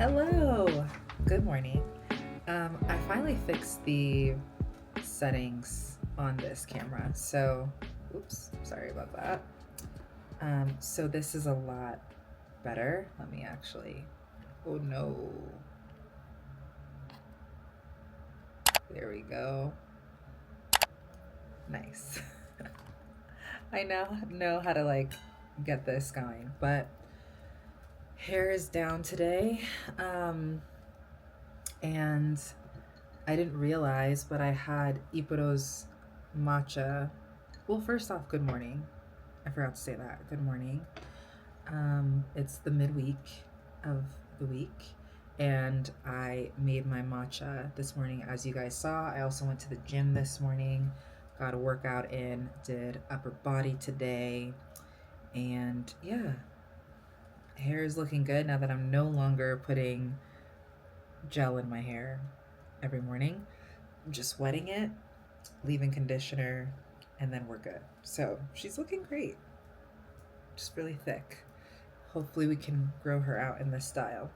Hello, good morning. I finally fixed the settings on this camera. So, oops, sorry about that. So this is a lot better. Let me actually, oh no. There we go. Nice. I now know how to like get this going, but hair is down today. And I didn't realize, but I had Ipuro's matcha. Well, first off, good morning. I forgot to say that. Good morning. It's the midweek of the week, and I made my matcha this morning, as you guys saw. I also went to the gym this morning, got a workout in, did upper body today, and yeah, hair is looking good now that I'm no longer putting gel in my hair every morning. I'm just wetting it, leaving conditioner, and then we're good. So she's looking great, just really thick. Hopefully we can grow her out in this style.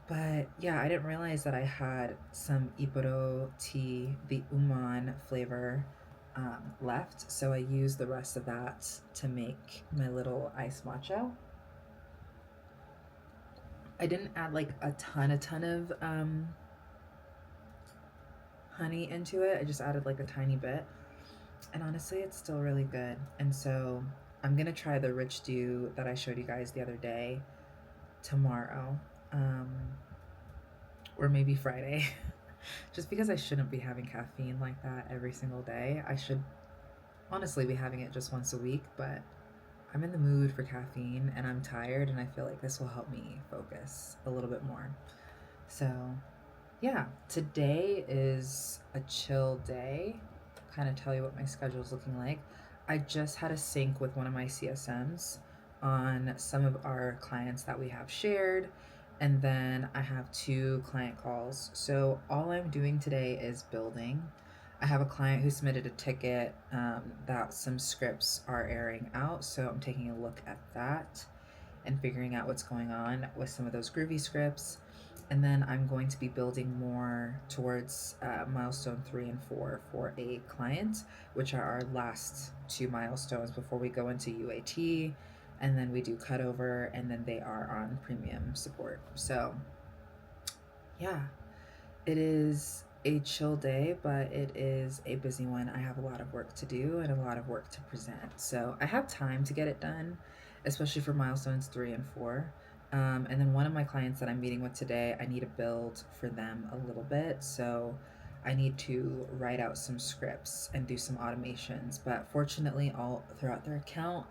But yeah, I didn't realize that I had some Ipuro tea, the Uman flavor, left. So I used the rest of that to make my little iced matcha. I didn't add like a ton of honey into it. I just added like a tiny bit. And honestly, it's still really good. And so I'm gonna try the rich dew that I showed you guys the other day tomorrow, or maybe Friday. Just because I shouldn't be having caffeine like that every single day. I should honestly be having it just once a week, but I'm in the mood for caffeine and I'm tired, and I feel like this will help me focus a little bit more. So yeah, today is a chill day. Kind of tell you what my schedule is looking like. I just had a sync with one of my CSMs on some of our clients that we have shared, and then I have two client calls. So all I'm doing today is building. I have a client who submitted a ticket that some scripts are airing out, so I'm taking a look at that and figuring out what's going on with some of those groovy scripts. And then I'm going to be building more towards milestone 3 and 4 for a client, which are our last two milestones before we go into UAT, and then we do cutover, and then they are on premium support. So yeah, it is a chill day, but it is a busy one. I have a lot of work to do and a lot of work to present. So I have time to get it done, especially for milestones 3 and 4. And then one of my clients that I'm meeting with today, I need to build for them a little bit. So I need to write out some scripts and do some automations. But fortunately, all throughout their account,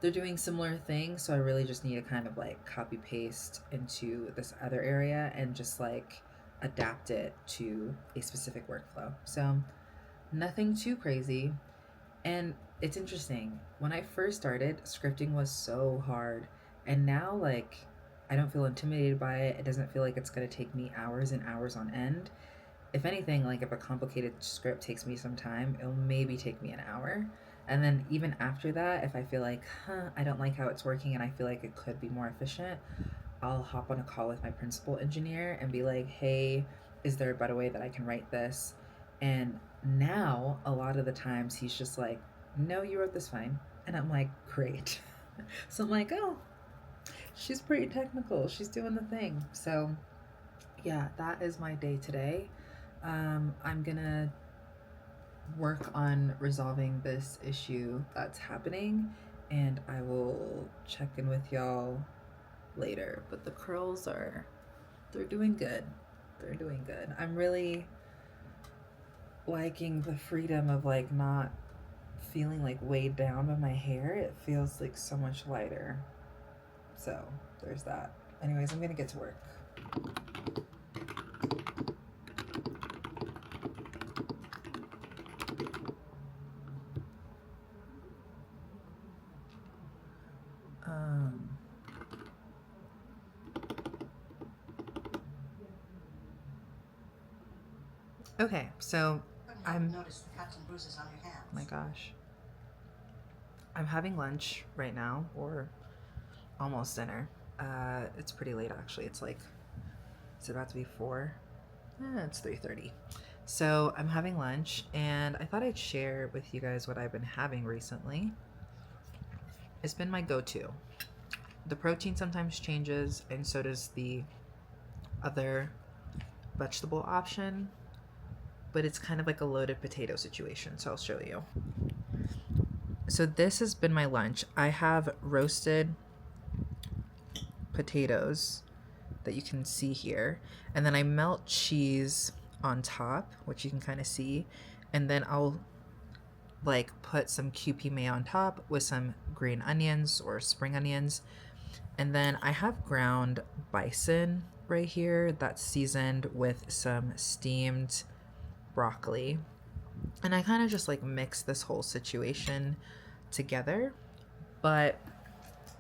they're doing similar things. So I really just need to kind of like copy paste into this other area and just like adapt it to a specific workflow. So nothing too crazy. And it's interesting. When I first started, scripting was so hard. And now, like, I don't feel intimidated by it. It doesn't feel like it's going to take me hours and hours on end. If anything, like, if a complicated script takes me some time, it'll maybe take me an hour. And then even after that, if I feel like, I don't like how it's working and I feel like it could be more efficient, I'll hop on a call with my principal engineer and be like, hey, is there a better way that I can write this? And now, a lot of the times, he's just like, no, you wrote this fine. And I'm like, great. So I'm like, oh, she's pretty technical. She's doing the thing. So yeah, that is my day today. I'm gonna work on resolving this issue that's happening, and I will check in with y'all later. But the curls they're doing good. They're doing good. I'm really liking the freedom of like not feeling like weighed down by my hair. It feels like so much lighter. So there's that. Anyways, I'm gonna get to work. Um, okay, so I'm noticed the cuts and bruises on your hands. oh my gosh. I'm having lunch right now, or almost dinner. It's pretty late actually. It's like It's about to be 4. It's 3:30. So I'm having lunch, and I thought I'd share with you guys what I've been having recently. It's been my go-to. The protein sometimes changes, and so does the other vegetable option, but it's kind of like a loaded potato situation, so I'll show you. So this has been my lunch. I have roasted potatoes that you can see here, and then I melt cheese on top, which you can kind of see, and then I'll like put some QP mayo on top with some green onions or spring onions, and then I have ground bison right here that's seasoned with some steamed broccoli, and I kind of just like mix this whole situation together. But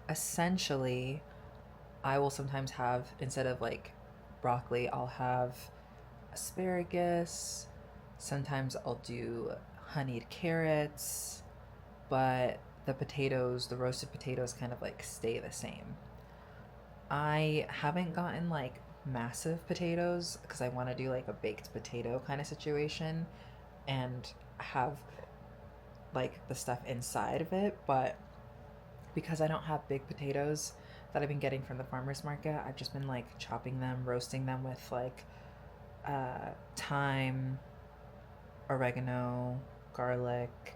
essentially, I will sometimes have, instead of like broccoli, I'll have asparagus. Sometimes I'll do honeyed carrots, but the potatoes, the roasted potatoes, kind of like stay the same. I haven't gotten like massive potatoes because I want to do like a baked potato kind of situation and have like the stuff inside of it, but because I don't have big potatoes that I've been getting from the farmer's market, I've just been like chopping them, roasting them with like thyme, oregano, garlic,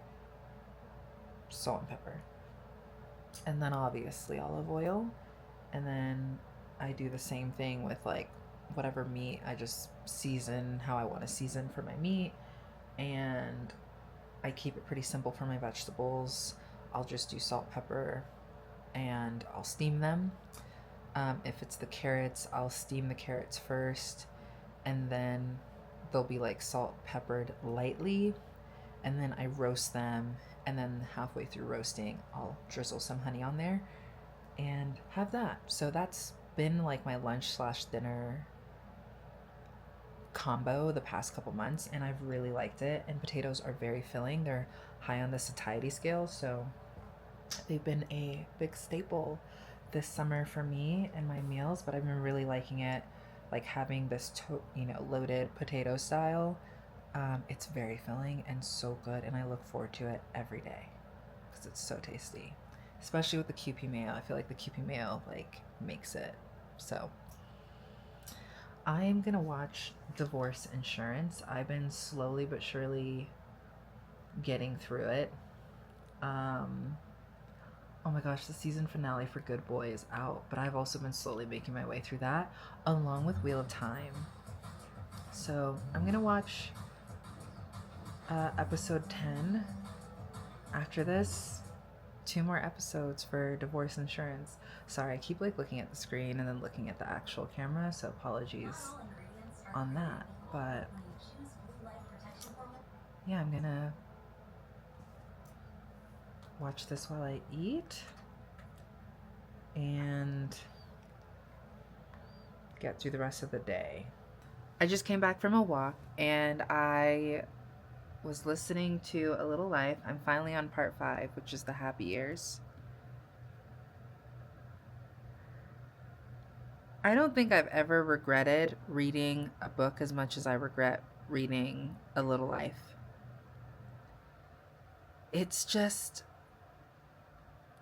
salt and pepper, and then obviously olive oil. And then I do the same thing with like whatever meat. I just season how I want to season for my meat, and I keep it pretty simple for my vegetables. I'll just do salt, pepper, and I'll steam them. If it's the carrots, I'll steam the carrots first, and then they'll be like salt peppered lightly, and then I roast them, and then halfway through roasting, I'll drizzle some honey on there and have that. So that's been like my lunch slash dinner combo the past couple months, and I've really liked it. And potatoes are very filling. They're high on the satiety scale, so they've been a big staple this summer for me and my meals. But I've been really liking it, like having this loaded potato style. It's very filling and so good, and I look forward to it every day because it's so tasty, especially with the QP mayo. I feel like the QP mayo like makes it. So I am gonna watch Divorce Insurance. I've been slowly but surely getting through it. Oh my gosh, the season finale for Good Boy is out, but I've also been slowly making my way through that, along with Wheel of Time. So I'm gonna watch episode 10 after this. 2 more episodes for Divorce Insurance. Sorry, I keep like looking at the screen and then looking at the actual camera, so apologies on that. But yeah, I'm gonna watch this while I eat and get through the rest of the day. I just came back from a walk and I was listening to A Little Life. I'm finally on part 5, which is the happy years. I don't think I've ever regretted reading a book as much as I regret reading A Little Life. It's just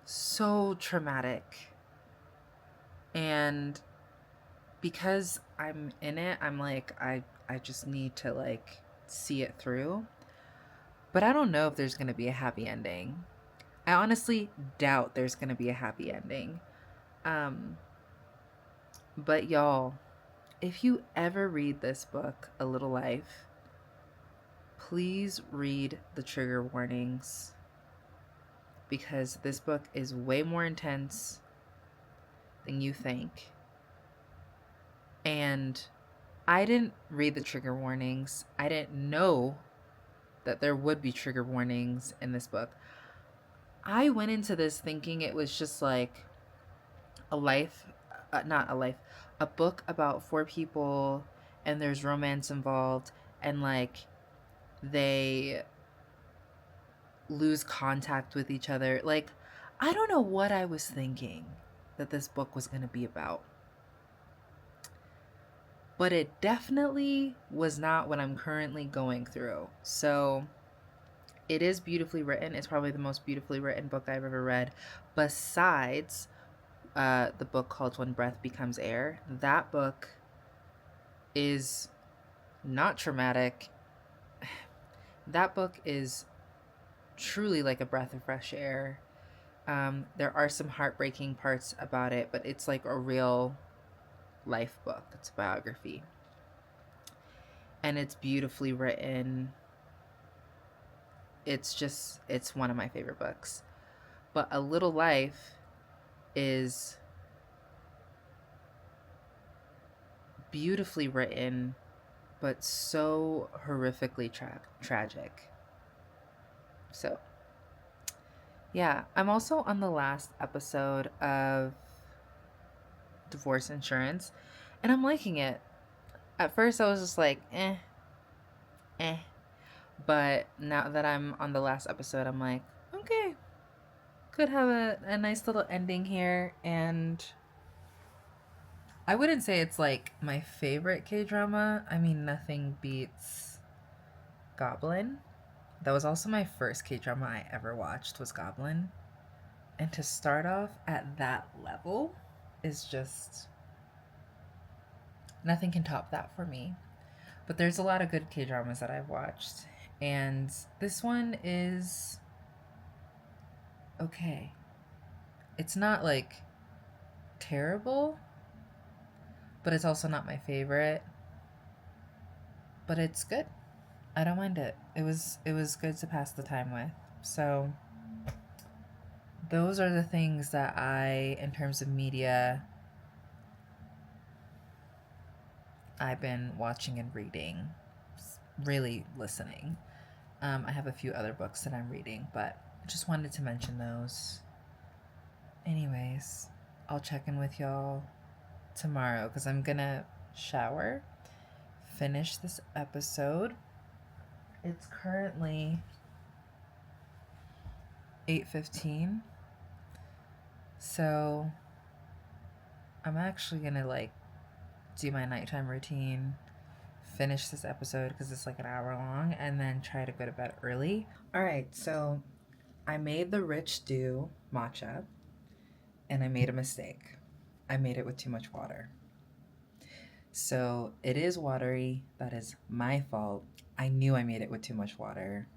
so traumatic. And because I'm in it, I'm like, I just need to like see it through. But I don't know if there's going to be a happy ending. I honestly doubt there's going to be a happy ending. But y'all, if you ever read this book, A Little Life, please read the trigger warnings, because this book is way more intense than you think. And I didn't read the trigger warnings. I didn't know that there would be trigger warnings in this book. I went into this thinking it was just like a book about 4 people and there's romance involved and like they lose contact with each other. Like, I don't know what I was thinking that this book was going to be about. but it definitely was not what I'm currently going through. So it is beautifully written. It's probably the most beautifully written book I've ever read, besides the book called When Breath Becomes Air. That book is not traumatic. That book is truly like a breath of fresh air. There are some heartbreaking parts about it, but it's like a real life book. It's a biography. And it's beautifully written. It's one of my favorite books. But A Little Life is beautifully written, but so horrifically tragic. So, yeah, I'm also on the last episode of Divorce Insurance, and I'm liking it. At first, I was just like, eh. But now that I'm on the last episode, I'm like, okay, could have a nice little ending here. And I wouldn't say it's like my favorite K-drama. I mean, nothing beats Goblin. That was also my first K-drama I ever watched, was Goblin. And to start off at that level is just... nothing can top that for me. But there's a lot of good K-dramas that I've watched. And this one is okay. It's not like terrible, but it's also not my favorite. But it's good. I don't mind it. It was good to pass the time with. So those are the things that I, in terms of media, I've been watching and reading, really listening. I have a few other books that I'm reading, but I just wanted to mention those. Anyways, I'll check in with y'all tomorrow because I'm gonna shower, finish this episode. It's currently 8:15, so I'm actually gonna like do my nighttime routine, finish this episode because it's like an hour long, and then try to go to bed early. All right, so I made the Rich Dew matcha, and I made a mistake. I made it with too much water. So it is watery. That is my fault. I knew I made it with too much water.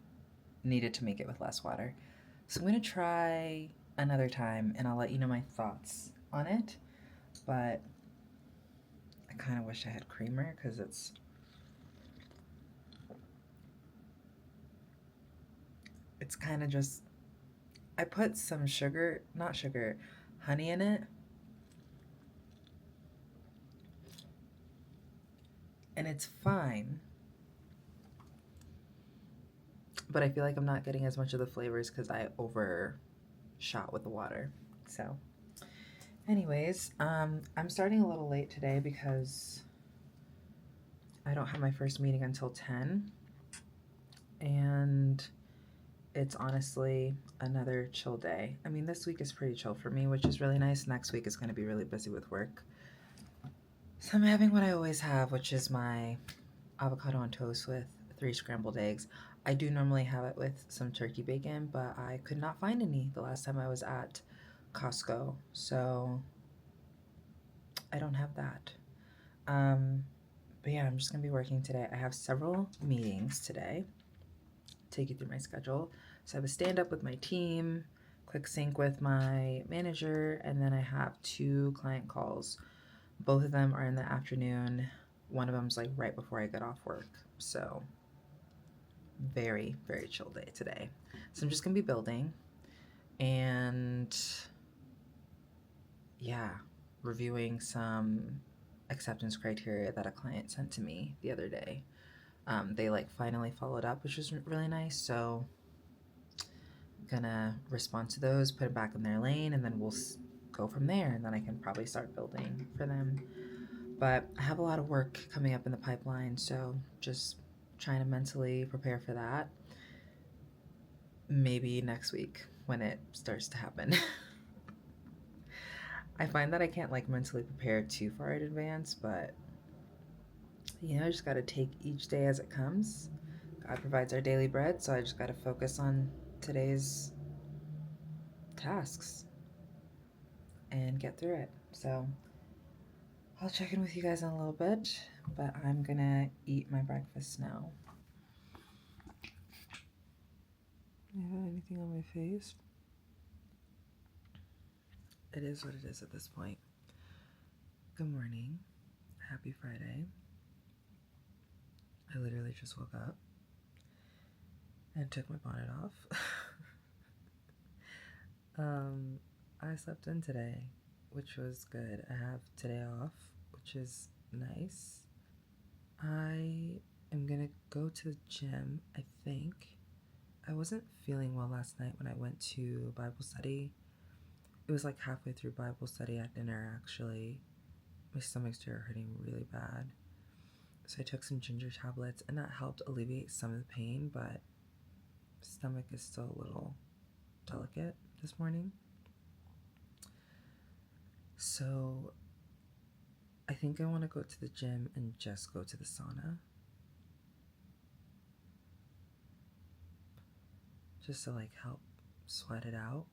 Needed to make it with less water. So I'm going to try another time, and I'll let you know my thoughts on it. But I kind of wish I had creamer because it's kind of just... I put some honey in it. And it's fine. But I feel like I'm not getting as much of the flavors because I overshot with the water. So, anyways, I'm starting a little late today because I don't have my first meeting until 10. And it's honestly another chill day. I mean, this week is pretty chill for me, which is really nice. Next week is going to be really busy with work. So I'm having what I always have, which is my avocado on toast with 3 scrambled eggs. I do normally have it with some turkey bacon, but I could not find any the last time I was at Costco, so I don't have that. But yeah, I'm just gonna be working today. I have several meetings today. Take you through my schedule. So I have a stand-up with my team, quick sync with my manager, and then I have 2 client calls. Both of them are in the afternoon. One of them's like right before I get off work. So very, very chill day today. So I'm just gonna be building and yeah, reviewing some acceptance criteria that a client sent to me the other day. They like finally followed up, which was really nice. So I'm gonna respond to those, put it back in their lane, and then we'll go from there. And then I can probably start building for them. But I have a lot of work coming up in the pipeline, so just trying to mentally prepare for that. Maybe next week when it starts to happen. I find that I can't like mentally prepare too far in advance, but You know, I just got to take each day as it comes. God provides our daily bread, so I just got to focus on today's tasks and get through it. So I'll check in with you guys in a little bit, but I'm gonna eat my breakfast now. Do I have anything on my face? It is what it is at this point. Good morning. Happy Friday. I literally just woke up and took my bonnet off. I slept in today, which was good. I have today off, which is nice. I am gonna go to the gym, I think. I wasn't feeling well last night when I went to Bible study. It was like halfway through Bible study at dinner, actually. My stomach started hurting really bad. So I took some ginger tablets, and that helped alleviate some of the pain, but stomach is still a little delicate this morning. So I think I want to go to the gym and just go to the sauna. Just to like help sweat it out.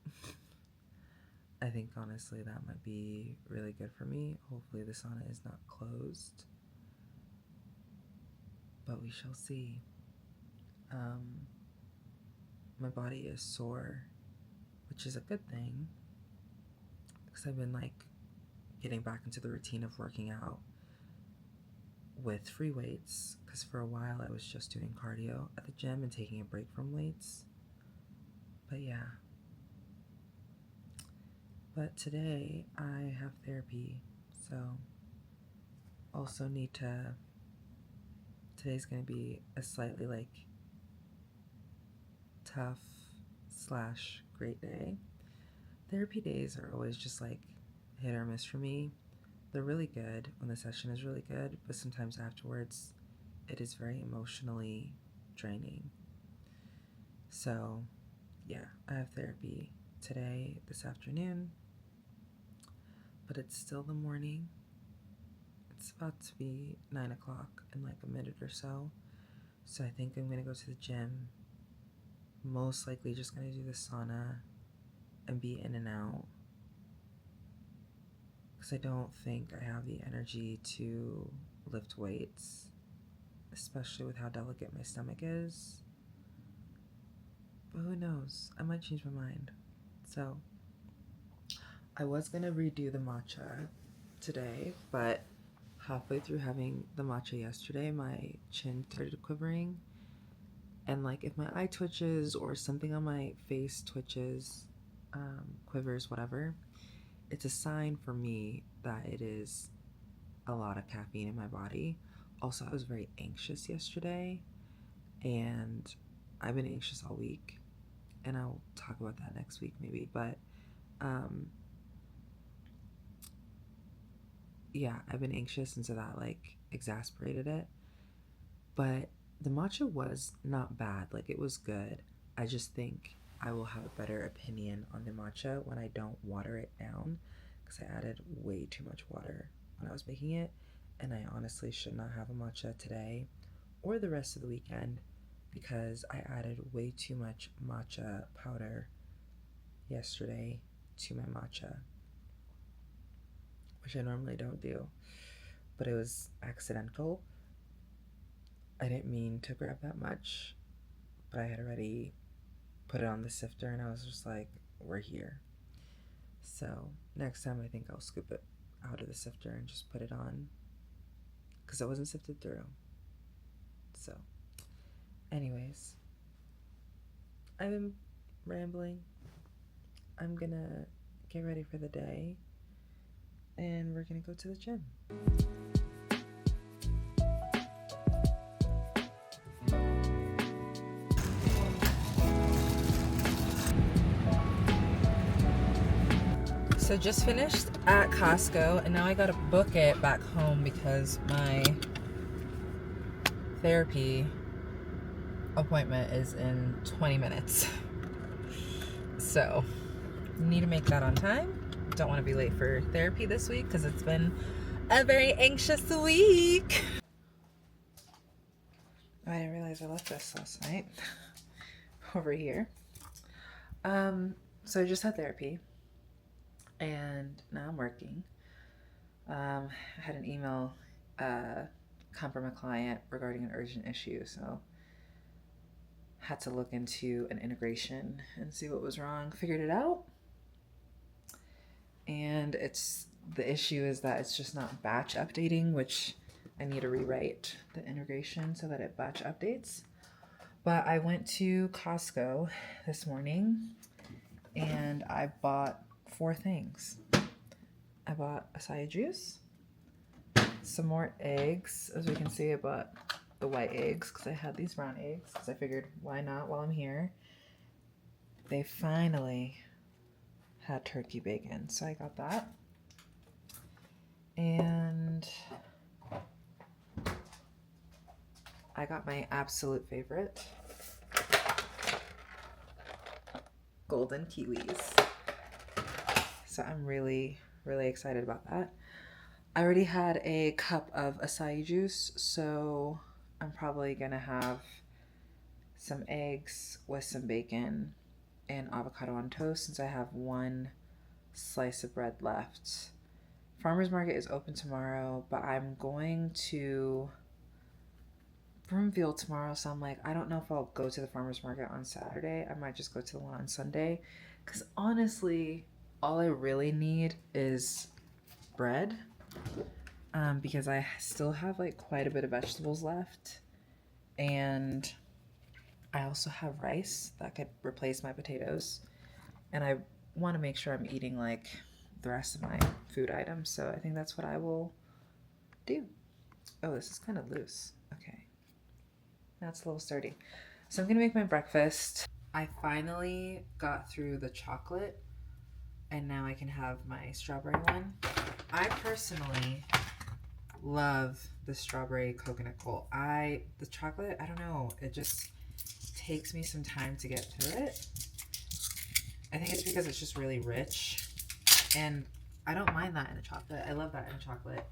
I think honestly that might be really good for me. Hopefully the sauna is not closed. But we shall see. My body is sore, which is a good thing. Because I've been like getting back into the routine of working out with free weights. Because for a while I was just doing cardio at the gym and taking a break from weights. But yeah. But today I have therapy, so also need to, today's going to be a slightly like tough / great day. Therapy days are always just like hit or miss for me. They're really good when the session is really good, but sometimes afterwards it is very emotionally draining. So yeah, I have therapy today, this afternoon, but it's still the morning. It's about to be 9 o'clock in like a minute or so. So I think I'm going to go to the gym. Most likely just going to do the sauna and be in and out. Because I don't think I have the energy to lift weights, especially with how delicate my stomach is. But who knows? I might change my mind. So I was going to redo the matcha today, but halfway through having the matcha yesterday, my chin started quivering. And like if my eye twitches or something on my face twitches, quivers, whatever, it's a sign for me that it is a lot of caffeine in my body. Also, I was very anxious yesterday, and I've been anxious all week, and I'll talk about that next week maybe, but yeah, I've been anxious, and so that like exasperated it. But the matcha was not bad, like it was good. I just think I will have a better opinion on the matcha when I don't water it down, because I added way too much water when I was making it, and I honestly should not have a matcha today or the rest of the weekend because I added way too much matcha powder yesterday to my matcha, which I normally don't do, but it was accidental. I didn't mean to grab that much, but I had already put it on the sifter and I was just like, we're here. So next time I think I'll scoop it out of the sifter and just put it on, because it wasn't sifted through. So anyways, I've been rambling. I'm gonna get ready for the day and we're gonna go to the gym. So just finished at Costco and now I gotta book it back home because my therapy appointment is in 20 minutes. So need to make that on time. Don't want to be late for therapy this week because it's been a very anxious week. I didn't realize I left this last night over here. So I just had therapy and now I'm working. I had an email come from a client regarding an urgent issue, so had to look into an integration and see what was wrong. Figured it out. And the issue is that it's just not batch updating, which I need to rewrite the integration so that it batch updates. But I went to Costco this morning and I bought 4 things. I bought acai juice, some more eggs. As we can see, I bought the white eggs because I had these brown eggs because I figured why not while I'm here. They finally had turkey bacon, so I got that. And I got my absolute favorite, golden kiwis. So I'm really excited about that. I already had a cup of acai juice, so I'm probably gonna have some eggs with some bacon and avocado on toast since I have 1 slice of bread left. Farmer's Market is open tomorrow, but I'm going to Broomfield tomorrow, so I'm like, I don't know if I'll go to the Farmer's Market on Saturday. I might just go to the one on Sunday, because honestly, all I really need is bread, because I still have like quite a bit of vegetables left, and I also have rice that could replace my potatoes, and I want to make sure I'm eating like the rest of my food items, so I think that's what I will do. Oh, this is kind of loose. Okay, that's a little sturdy. So I'm gonna make my breakfast. I finally got through the chocolate and now I can have my strawberry one. I personally love the strawberry coconut coal. The chocolate, I don't know, it just takes me some time to get through it. I think it's because it's just really rich, and I don't mind that in a chocolate. I love that in chocolate,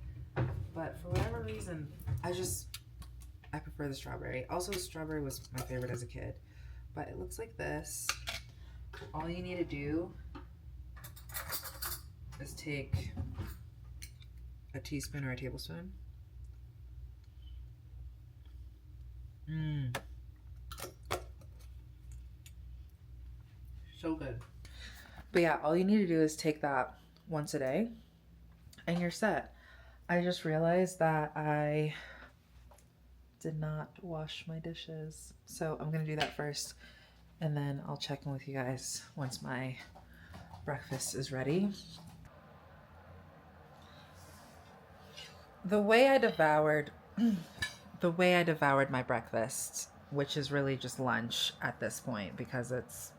but for whatever reason, I prefer the strawberry. Also, strawberry was my favorite as a kid, but it looks like this. All you need to do is take a teaspoon or a tablespoon. So good. But yeah, all you need to do is take that once a day and you're set. I just realized that I did not wash my dishes, so I'm gonna do that first and then I'll check in with you guys once my breakfast is ready. The way I devoured my breakfast, which is really just lunch at this point because it's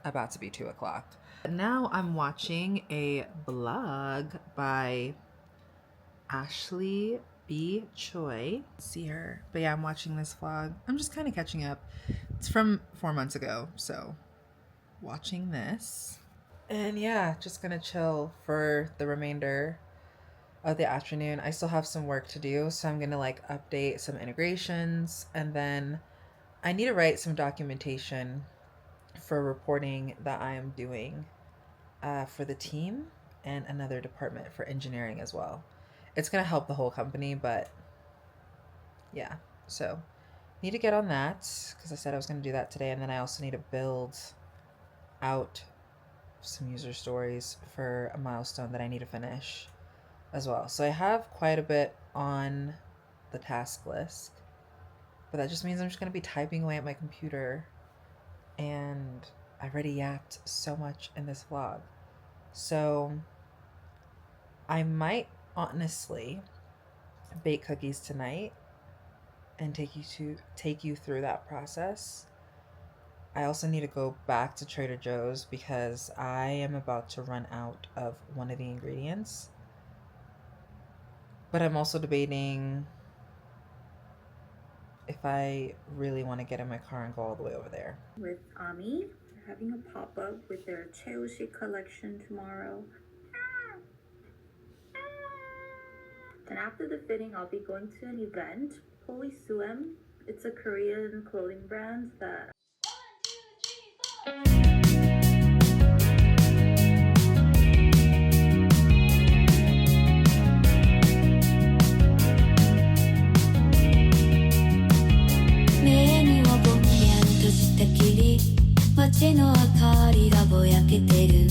about to be 2 o'clock. Now I'm watching a blog by Ashley B. Choi. See her. But yeah, I'm watching this vlog. I'm just kind of catching up. It's from 4 months ago, so watching this. And yeah, just gonna chill for the remainder of the afternoon. I still have some work to do, so I'm gonna like update some integrations, and then I need to write some documentation for reporting that I am doing for the team and another department for engineering as well. It's gonna help the whole company, but yeah, so need to get on that because I said I was gonna do that today, and then I also need to build out some user stories for a milestone that I need to finish as well. So I have quite a bit on the task list, but that just means I'm just going to be typing away at my computer, and I already yapped so much in this vlog. So I might honestly bake cookies tonight and take you through that process. I also need to go back to Trader Joe's because I am about to run out of one of the ingredients. But I'm also debating if I really want to get in my car and go all the way over there. With Ami, they're having a pop-up with their Cheushi collection tomorrow. Then after the fitting, I'll be going to an event. Holy Suem It's a Korean clothing brand that街の明かりがぼやけてる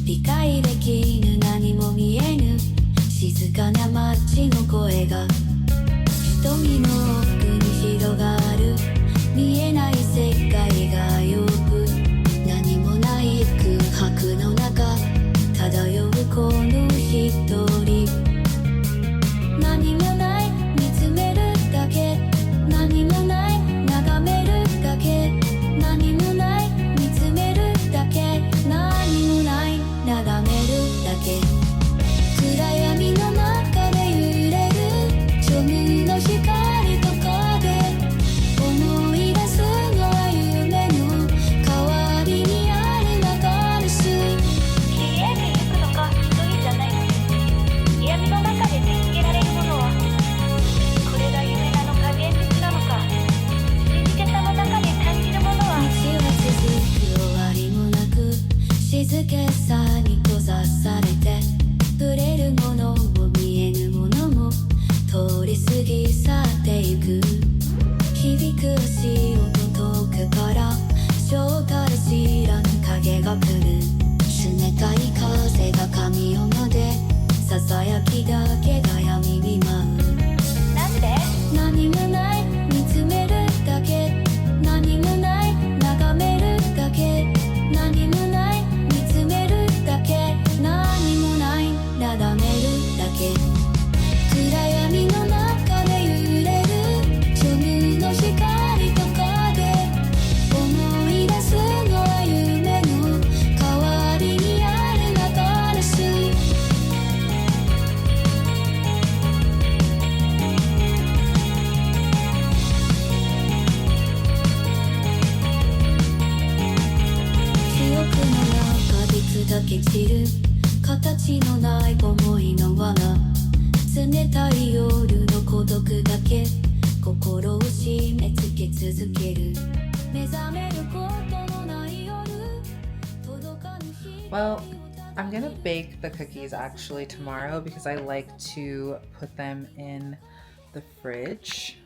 理解できぬ何も見えぬ静かな街の声が瞳の奥に広がる見えない世界がよく何もない空白の中漂うこの一人何もない見つめるだけ何もない眺めるだけ何もない見つめるだけ何もない眺めるだけ暗闇の中で揺れる庶民の光と影思い出すのは夢の代わりにある流れす家に行くのか一人じゃないの闇の中で見つけられるものはこれが夢なのか現実なのか静けさの中で感じるものは道は続く終わりもなく静けさに閉ざされて触れるものも見えぬものも通り過ぎ去ってゆく響く足音遠くから正体知らぬ影が来る冷たい風が髪を撫でささやきだけが闇見舞うなんで何もない見つめるだけ何もない眺めるだけ何もない見つめるだけ何もない眺めるだけ暗闇の中で揺れる庶民の光と影思い出すのは夢の代わりにある流れす記憶の中で砕け散る形のない思いの罠冷たい夜の孤独だけ心を締め付け続ける目覚めることのない夜届かぬ日 Well, I'm gonna bake the cookies actually tomorrow because I like to put them in the fridge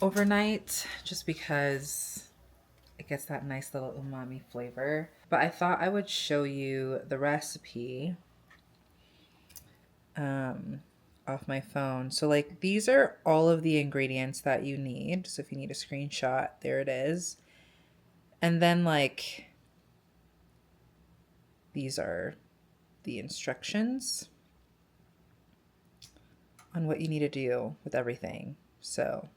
overnight just because it gets that nice little umami flavor. But I thought I would show you the recipe off my phone. So like these are all of the ingredients that you need. So if you need a screenshot, there it is. And then like these are the instructions on what you need to do with everything. So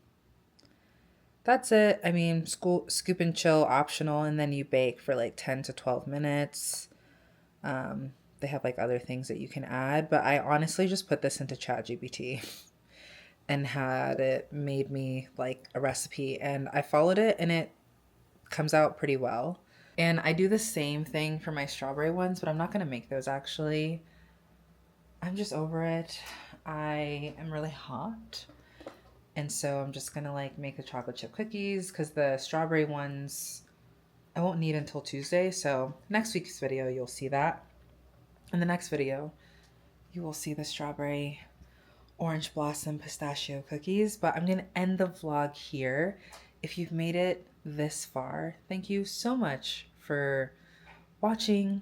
that's it. I mean, scoop and chill optional, and then you bake for like 10 to 12 minutes. They have like other things that you can add, but I honestly just put this into ChatGPT and had it made me like a recipe, and I followed it and it comes out pretty well. And I do the same thing for my strawberry ones, but I'm not going to make those actually. I'm just over it. I am really hot. And so I'm just going to like make the chocolate chip cookies because the strawberry ones I won't need until Tuesday. So next week's video, you'll see that. In the next video, you will see the strawberry orange blossom pistachio cookies. But I'm going to end the vlog here. If you've made it this far, thank you so much for watching,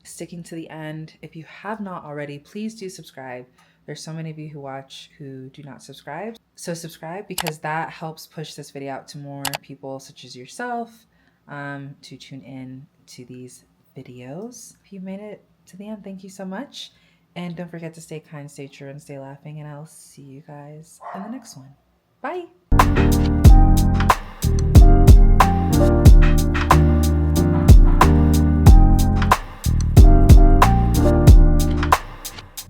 sticking to the end. If you have not already, please do subscribe. There's so many of you who watch who do not subscribe. So subscribe because that helps push this video out to more people such as yourself to tune in to these videos. If you made it to the end, thank you so much. And don't forget to stay kind, stay true, and stay laughing. And I'll see you guys in the next one. Bye.